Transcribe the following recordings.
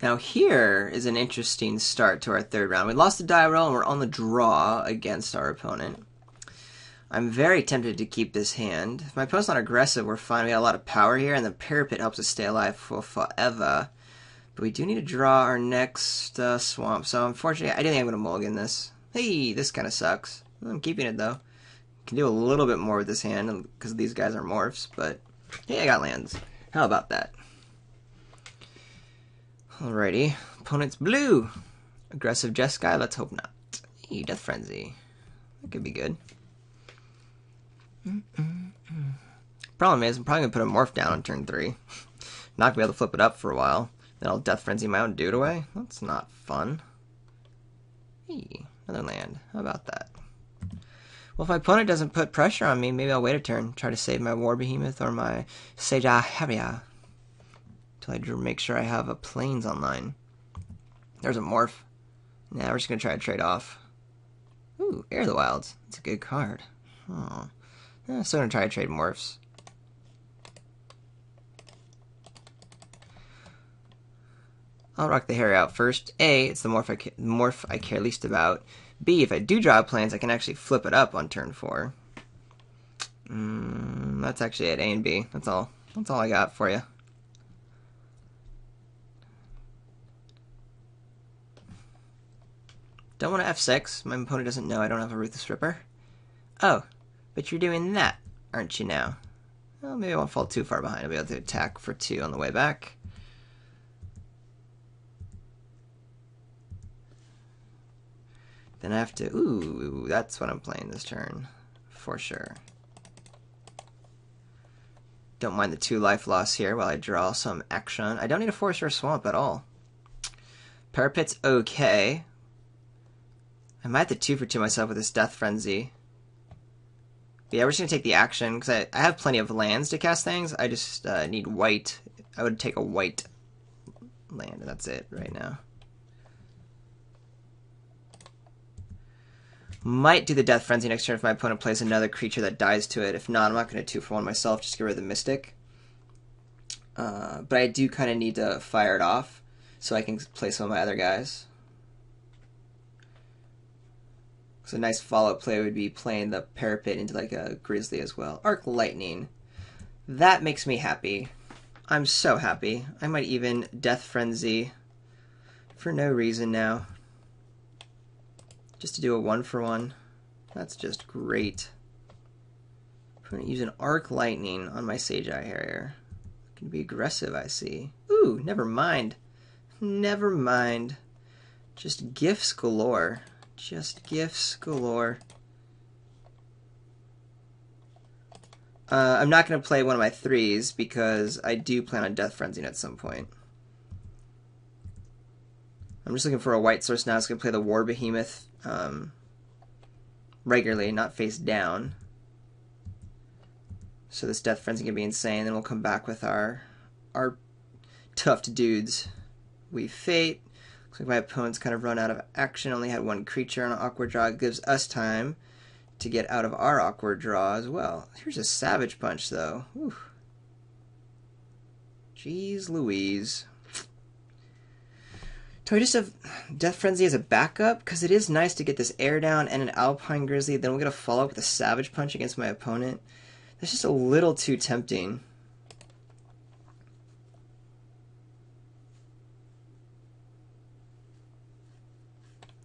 Now here is an interesting start to our third round. We lost the die roll and we're on the draw against our opponent. I'm very tempted to keep this hand. If my opponent's not aggressive, we're fine. We got a lot of power here, and the parapet helps us stay alive for forever. But we do need to draw our next swamp. So unfortunately, I do think I'm going to mulligan this. Hey, this kind of sucks. I'm keeping it though. Can do a little bit more with this hand because these guys are morphs, but hey, I got lands. How about that? Alrighty, opponent's blue. Aggressive Jeskai, let's hope not. Hey, Death Frenzy. That could be good. Problem is, I'm probably going to put a morph down on turn 3. Not going to be able to flip it up for a while. Then I'll Death Frenzy my own dude away. That's not fun. Hey, another land. How about that? Well, if my opponent doesn't put pressure on me, maybe I'll wait a turn. Try to save my War Behemoth or my Seja Heria. Until I make sure I have a Plains online. There's a morph. Now we're just going to try to trade off. Ooh, Air of the Wilds. That's a good card. Oh. Yeah, still going to try to trade morphs. I'll rock the hair out first. A, it's the morph I care least about. B, if I do draw Plains, I can actually flip it up on turn 4. That's actually it, A and B. That's all. That's all I got for you. Don't want to F6. My opponent doesn't know I don't have a Ruthless Ripper. Oh, but you're doing that, aren't you now? Well, maybe I won't fall too far behind. I'll be able to attack for 2 on the way back. Then I have to... Ooh, that's what I'm playing this turn. For sure. Don't mind the 2 life loss here while I draw some action. I don't need a forest or a swamp at all. Parapet's okay. I might have to 2 for 2 myself with this Death Frenzy. But yeah, we're just going to take the action, because I have plenty of lands to cast things. I just need white. I would take a white land, and that's it right now. Might do the Death Frenzy next turn if my opponent plays another creature that dies to it. If not, I'm not going to 2 for 1 myself, just get rid of the Mystic. But I do kind of need to fire it off so I can play some of my other guys. So a nice follow-up play would be playing the Parapet into like a Grizzly as well. Arc Lightning. That makes me happy. I'm so happy. I might even Death Frenzy for no reason now. Just to do a 1-for-1. That's just great. I'm going to use an Arc Lightning on my Seja Harrier. Can be aggressive, I see. Ooh, never mind. Never mind. Just gifts galore. Just gifts galore. I'm not going to play one of my 3s because I do plan on Death Frenzying at some point. I'm just looking for a white source now. It's going to play the War Behemoth regularly, not face down. So this Death Frenzy can be insane. Then we'll come back with our tough dudes. We Fate. Looks like my opponent's kind of run out of action. Only had 1 creature on an awkward draw. It gives us time to get out of our awkward draw as well. Here's a Savage Punch, though. Whew. Jeez Louise. Do I just have Death Frenzy as a backup? Because it is nice to get this Air down and an Alpine Grizzly. Then we'll get a follow-up with a Savage Punch against my opponent. That's just a little too tempting.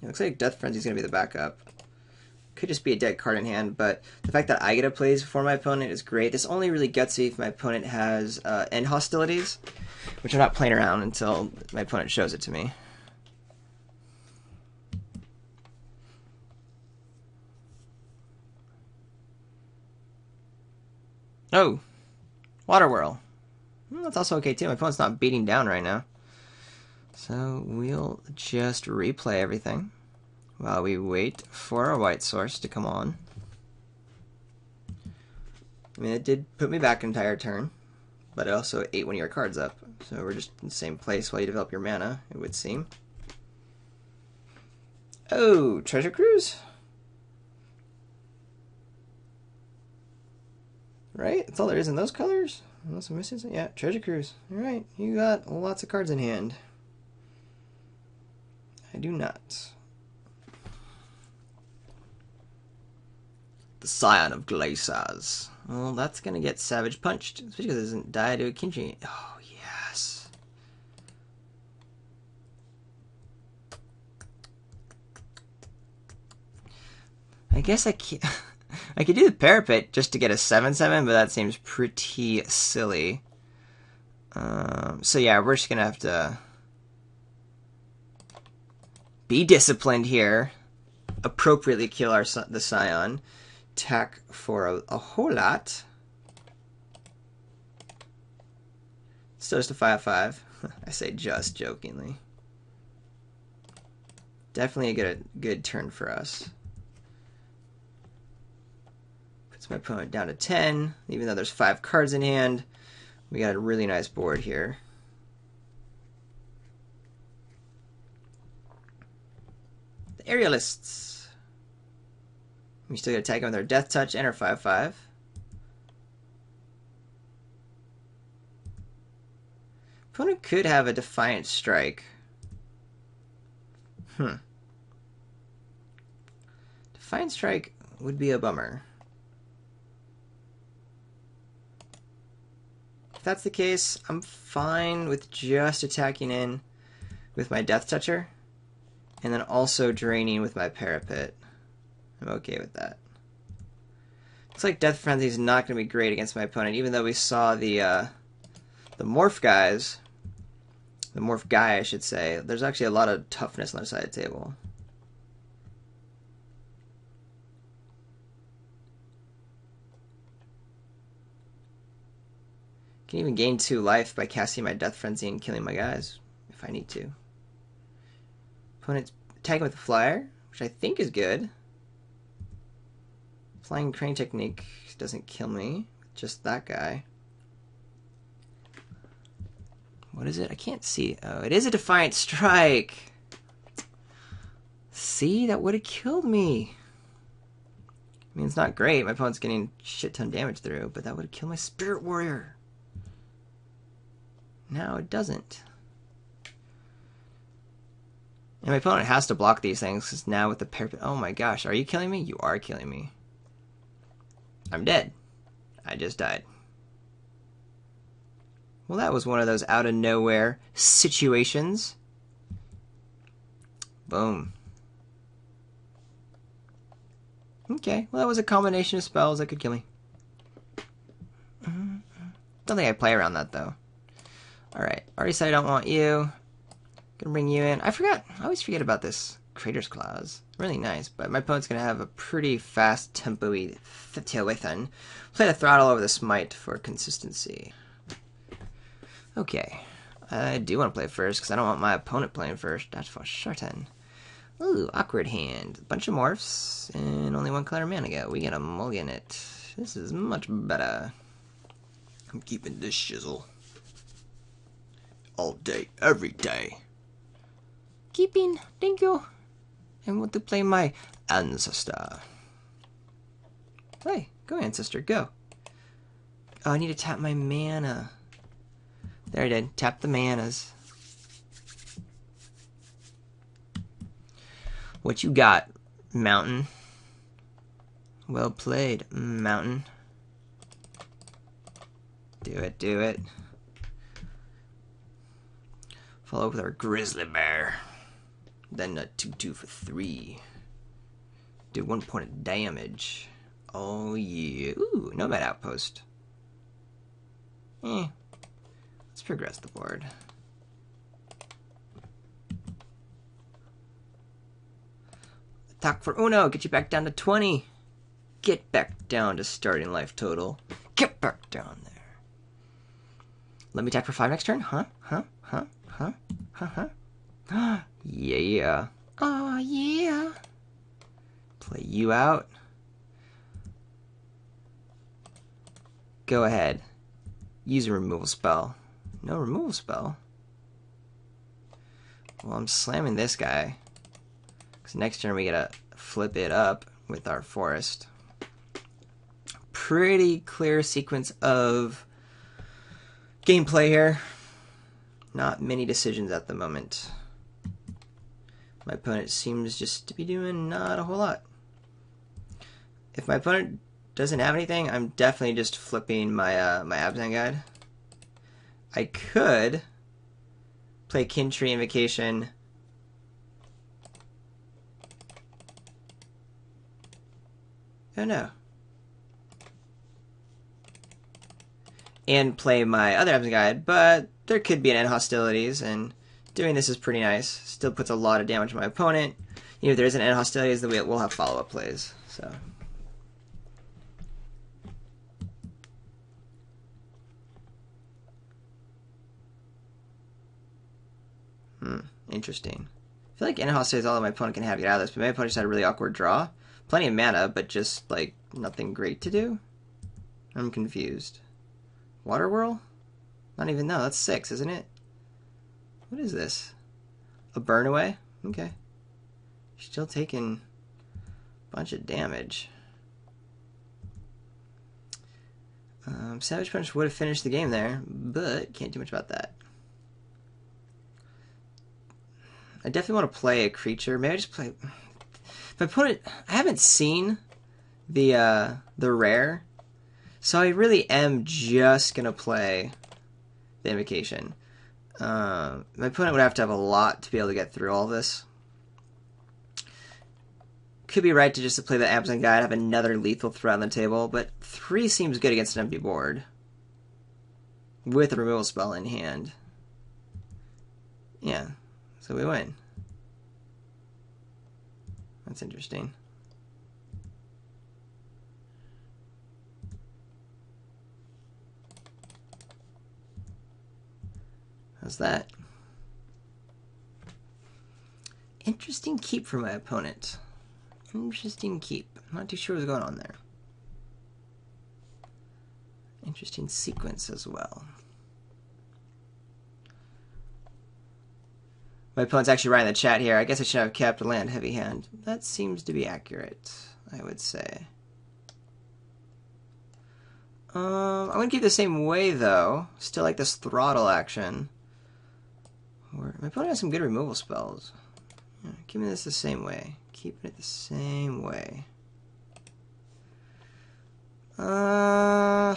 It looks like Death Frenzy is going to be the backup. Could just be a dead card in hand, but the fact that I get to play before my opponent is great. This only really gets me if my opponent has end hostilities, which I'm not playing around until my opponent shows it to me. Oh, Water Whirl. That's also okay too. My opponent's not beating down right now. So we'll just replay everything while we wait for a white source to come on. I mean, it did put me back an entire turn, but it also ate one of your cards up. So we're just in the same place while you develop your mana, it would seem. Oh, Treasure Cruise? Right? That's all there is in those colors? Unless I'm missing something. Yeah, Treasure Cruise. Alright, you got lots of cards in hand. I do not. The Scion of Glaciers. Well, that's gonna get Savage punched, especially because it doesn't die to a Kinji. Oh, yes. I guess I can't. I could do the Parapet just to get a 7/7, but that seems pretty silly. So yeah, we're just gonna have to be disciplined here. Appropriately kill the Scion. Attack for a whole lot. Still just a 5/5. I say just jokingly. Definitely a good turn for us. Puts my opponent down to 10, even though there's 5 cards in hand. We got a really nice board here. The Aerialists. We still got to attack him with our Death Touch and our 5/5. Opponent could have a Defiant Strike. Defiant Strike would be a bummer. If that's the case, I'm fine with just attacking in with my Death Toucher, and then also draining with my Parapet. I'm okay with that. Looks like Death Frenzy is not going to be great against my opponent, even though we saw the Morph guys. The Morph guy, I should say. There's actually a lot of toughness on the side of the table. Can even gain 2 life by casting my Death Frenzy and killing my guys, if I need to. Opponent's attacking with a Flyer, which I think is good. Flying Crane Technique doesn't kill me, just that guy. What is it? I can't see. Oh, it is a Defiant Strike. See, that would have killed me. I mean, it's not great. My opponent's getting shit ton damage through, but that would have killed my Spirit Warrior. Now it doesn't. And my opponent has to block these things, because now with the Parapet... Oh my gosh, are you killing me? You are killing me. I'm dead. I just died. Well, that was one of those out-of-nowhere situations. Boom. Okay, well, that was a combination of spells that could kill me. Don't think I play around that, though. Alright, already said I don't want you. Gonna bring you in. I forgot. I always forget about this Crater's Claws. Really nice, but my opponent's gonna have a pretty fast, tempo-y Tailwathan. Play the Throttle over the Smite for consistency. Okay, I do want to play first because I don't want my opponent playing first. That's for certain. Ooh, awkward hand. Bunch of morphs and only 1 color mana go. We get a mulligan it. This is much better. I'm keeping this shizzle. All day, every day. Keeping, thank you. I want to play my Ancestor. Play, go Ancestor, go. Oh, I need to tap my mana. There I did. Tap the manas. What you got, Mountain? Well played, Mountain. Do it, do it. Follow up with our Grizzly Bear. Then a 2/2 for 3. Do 1 point of damage. Oh yeah. Ooh, Nomad Outpost. Let's progress the board. Attack for Uno. Get you back down to 20. Get back down to starting life total. Get back down there. Let me attack for 5 next turn? Huh? Yeah. Oh, yeah. Play you out. Go ahead. Use a removal spell. No removal spell? Well, I'm slamming this guy. Because next turn we gotta flip it up with our forest. Pretty clear sequence of gameplay here. Not many decisions at the moment. My opponent seems just to be doing not a whole lot. If my opponent doesn't have anything, I'm definitely just flipping my my Abzan Guide. I could play Kin Tree Invocation. Oh no. And play my other Abzan Guide, but there could be an end hostilities, and doing this is pretty nice. Still puts a lot of damage on my opponent. You know, if there isn't end hostilities, then we'll have follow-up plays. So. Interesting. I feel like end hostilities is all that my opponent can have to get out of this, but my opponent just had a really awkward draw. Plenty of mana, but just, like, nothing great to do? I'm confused. Water Whirl? Not even, no, that's 6, isn't it? What is this? A burn away? Okay. Still taking a bunch of damage. Savage Punch would have finished the game there, but can't do much about that. I definitely want to play a creature. Maybe I just play... If my opponent... I haven't seen the rare, so I really am just going to play the Invocation. My opponent would have to have a lot to be able to get through all this. Could be right to just play the Abzan Guide, have another lethal threat on the table, but 3 seems good against an empty board. With a removal spell in hand. Yeah, so we win. That's interesting. How's that? Interesting keep for my opponent. Interesting keep. I'm not too sure what's going on there. Interesting sequence as well. My opponent's actually writing in the chat here. I guess I should have kept a land heavy hand. That seems to be accurate, I would say. I'm going to keep the same way, though. Still like this throttle action. My opponent has some good removal spells. Yeah, keeping this the same way. Keeping it the same way. I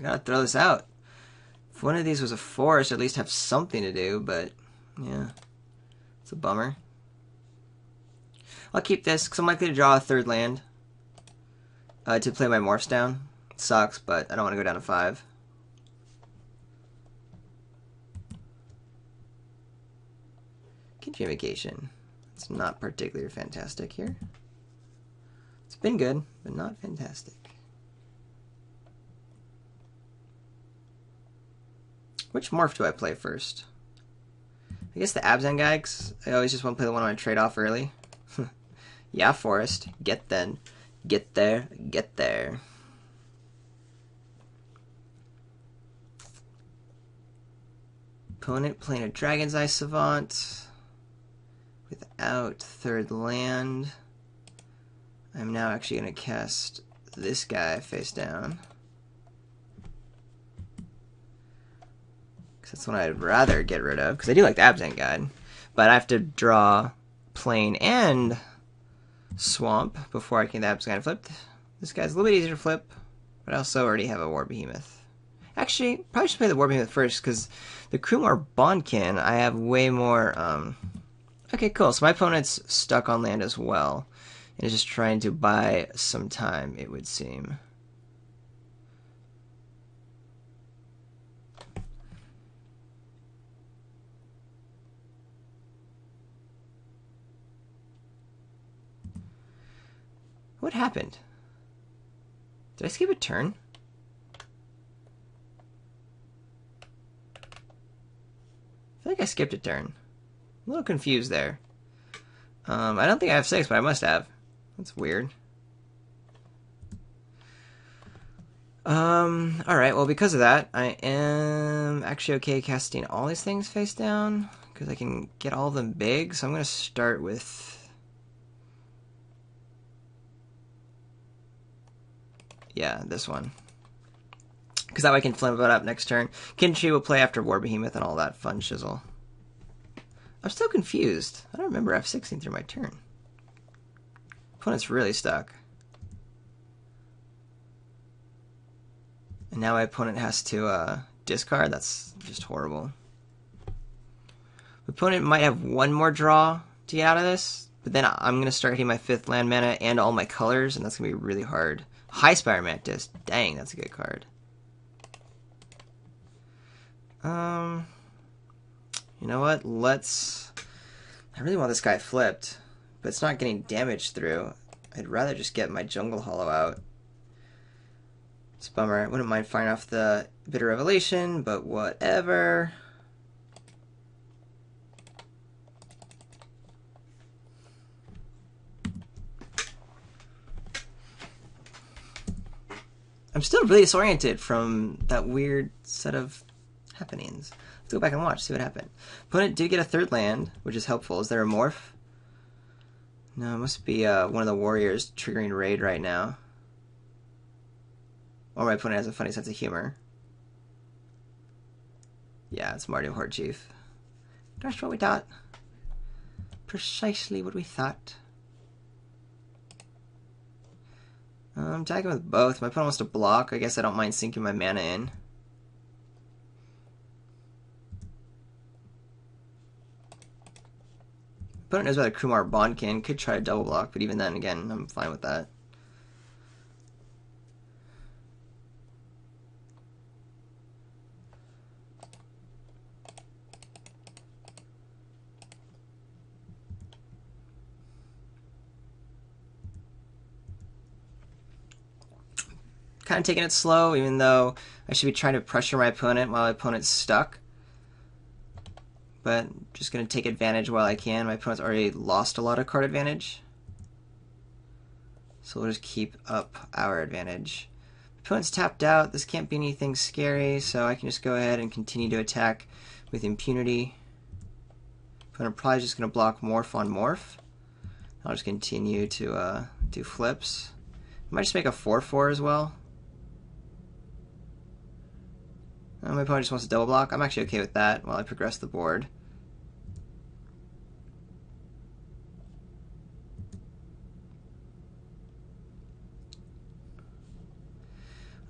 gotta throw this out. If one of these was a forest, at least have something to do, but yeah, it's a bummer. I'll keep this because I'm likely to draw a 3rd land to play my morphs down. It sucks, but I don't want to go down to 5. Vacation. It's not particularly fantastic here. It's been good, but not fantastic. Which morph do I play first? I guess the Abzan guy, 'cause I always just want to play the one I want to trade off early. Yeah, Forest. Get then. Get there. Get there. Opponent playing a Dragon's Eye Savant. Without 3rd land. I'm now actually going to cast this guy face down. Because that's one I'd rather get rid of. Because I do like the Abzan Guide. But I have to draw Plain and Swamp before I can get the Abzan Guide flipped. This guy's a little bit easier to flip. But I also already have a War Behemoth. Actually, probably should play the War Behemoth first. Because the Krumar Bondkin, I have way more... Okay, cool. So my opponent's stuck on land as well. And is just trying to buy some time, it would seem. What happened? Did I skip a turn? I feel like I skipped a turn. A little confused there. I don't think I have 6, but I must have. That's weird. Alright, well, because of that, I am actually okay casting all these things face down, because I can get all of them big, so I'm going to start with... Yeah, this one. Because that way I can flip it up next turn. Kinchi will play after War Behemoth and all that fun shizzle. I'm still confused. I don't remember F16 through my turn. Opponent's really stuck. And now my opponent has to discard? That's just horrible. The opponent might have one more draw to get out of this, but then I'm going to start hitting my 5th land mana and all my colors, and that's going to be really hard. High Spire Mantis. Dang, that's a good card. You know what? I really want this guy flipped, but it's not getting damage through. I'd rather just get my Jungle Hollow out. It's a bummer. I wouldn't mind firing off the Bitter Revelation, but whatever. I'm still really disoriented from that weird set of happenings. Let's go back and watch, see what happened. Opponent did get a 3rd land, which is helpful. Is there a morph? No, it must be one of the warriors triggering raid right now. Or my opponent has a funny sense of humor. Yeah, it's Mardu Horde Chief. That's what we thought. Precisely what we thought. I'm attacking with both. My opponent wants to block. I guess I don't mind sinking my mana in. Opponent knows about a Kumar Bondkin. Could try to double block, but even then, again, I'm fine with that. Kind of taking it slow, even though I should be trying to pressure my opponent while my opponent's stuck. But I'm just going to take advantage while I can. My opponent's already lost a lot of card advantage. So we'll just keep up our advantage. Opponent's tapped out. This can't be anything scary, so I can just go ahead and continue to attack with impunity. Opponent probably just going to block Morph on Morph. I'll just continue to do flips. I might just make a 4/4 as well. My opponent just wants to double block. I'm actually okay with that while I progress the board.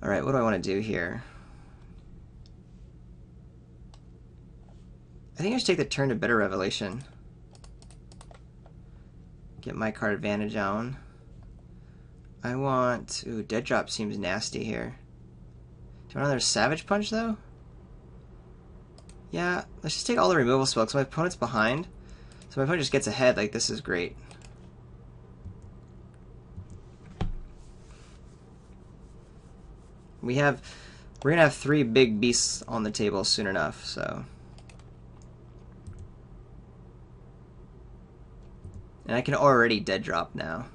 Alright, what do I want to do here? I think I should take the turn to Bitter Revelation. Get my card advantage on. I want... Ooh, Dead Drop seems nasty here. Do you want another Savage Punch, though? Yeah, let's just take all the removal spells. So my opponent's behind. So my opponent just gets ahead. Like, this is great. We're going to have 3 big beasts on the table soon enough, so... And I can already Dead Drop now.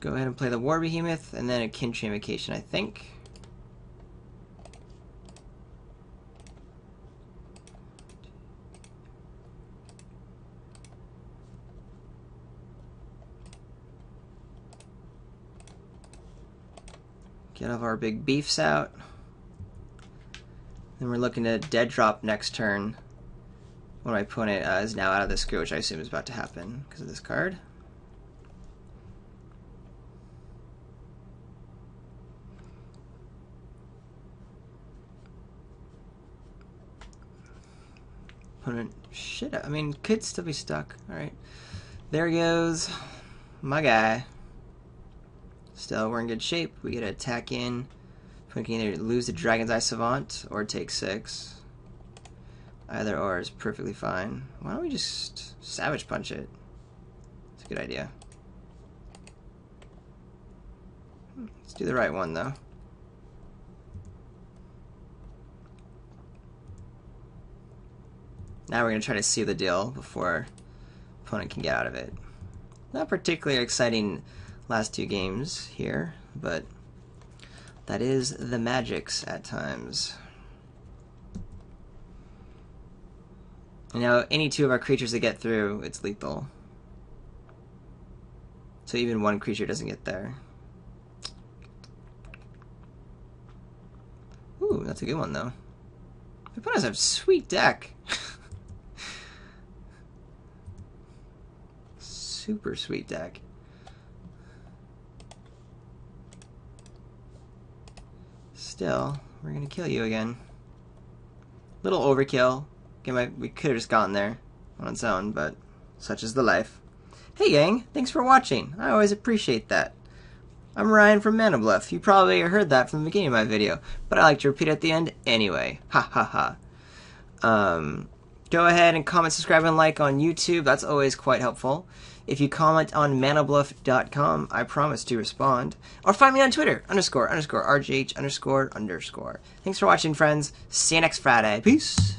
Go ahead and play the War Behemoth, and then a Kinchi Invocation, I think. Get all of our big beefs out. Then we're looking to Dead Drop next turn when my opponent is now out of the screw, which I assume is about to happen because of this card. Opponent, shit, I mean, could still be stuck. Alright. There goes my guy. Still, we're in good shape. We get to attack in. We can either lose the Dragon's Eye Savant or take 6. Either or is perfectly fine. Why don't we just Savage Punch it? It's a good idea. Let's do the right one, though. Now we're going to try to seal the deal before opponent can get out of it. Not particularly exciting last 2 games here, but that is the Magics at times. And now any two of our creatures that get through, it's lethal. So even one creature doesn't get there. Ooh, that's a good one though. The opponents have a sweet deck. Super sweet deck. Still, we're gonna kill you again. Little overkill. We could have just gotten there on its own, but such is the life. Hey gang, thanks for watching. I always appreciate that. I'm Ryan from Mana Bluff. You probably heard that from the beginning of my video, but I like to repeat it at the end anyway. Ha ha ha. Go ahead and comment, subscribe, and like on YouTube. That's always quite helpful. If you comment on manabluff.com, I promise to respond. Or find me on Twitter, __RGH___. Thanks for watching, friends. See you next Friday. Peace.